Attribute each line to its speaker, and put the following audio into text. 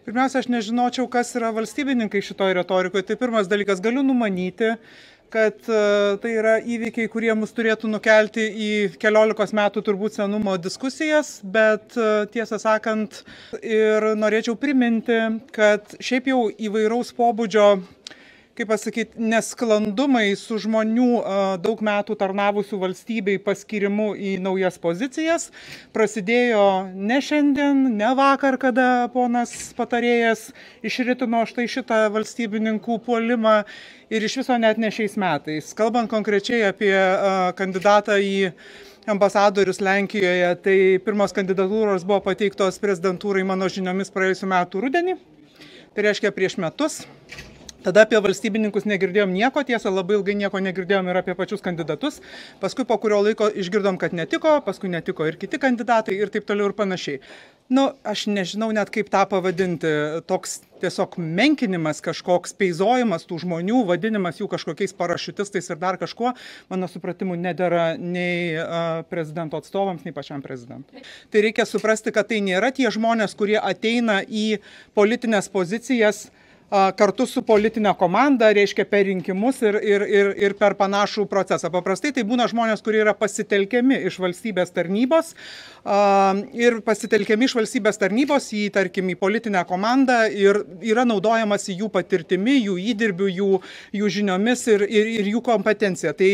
Speaker 1: Pirmiausia, aš nežinočiau, kas yra valstybininkai šitoje retorikoje. Tai pirmas dalykas, galiu numanyti, kad tai yra įvykiai, kurie mus turėtų nukelti į 14 metų turbūt senumo diskusijas, bet tiesą sakant ir norėčiau priminti, kad šiaip jau įvairaus pobūdžio, kaip pasakyti, nesklandumai su žmonių daug metų tarnavusių valstybei paskirimu į naujas pozicijas prasidėjo ne šiandien, ne vakar, kada ponas patarėjas išritino štai šitą valstybininkų puolimą ir iš viso net ne šiais metais. Kalbant konkrečiai apie kandidatą į ambasadorius Lenkijoje, tai pirmos kandidatūros buvo pateiktos prezidentūrai mano žiniomis praėjusiu metu rudenį, tai reiškia prieš metus. Tada apie valstybininkus negirdėjom nieko, tiesa, labai ilgai nieko negirdėjom ir apie pačius kandidatus. Paskui po kurio laiko išgirdom, kad netiko, paskui netiko ir kiti kandidatai ir taip toliau ir panašiai. Aš nežinau net kaip tą pavadinti, toks tiesiog menkinimas, kažkoks peizojimas tų žmonių, vadinimas jų kažkokiais parašiutistais ir dar kažkuo, mano supratimu, nedera nei prezidento atstovams, nei pačiam prezidentui. Tai reikia suprasti, kad tai nėra tie žmonės, kurie ateina į politinės pozicijas kartu su politinė komanda, reiškia per rinkimus ir per panašų procesą. Paprastai tai būna žmonės, kurie yra pasitelkiami iš valstybės tarnybos ir pasitelkiami iš valstybės tarnybos į, tarkim, į politinę komandą ir yra naudojamas jų patirtimi, jų įdirbių, jų žiniomis ir jų kompetencija. Tai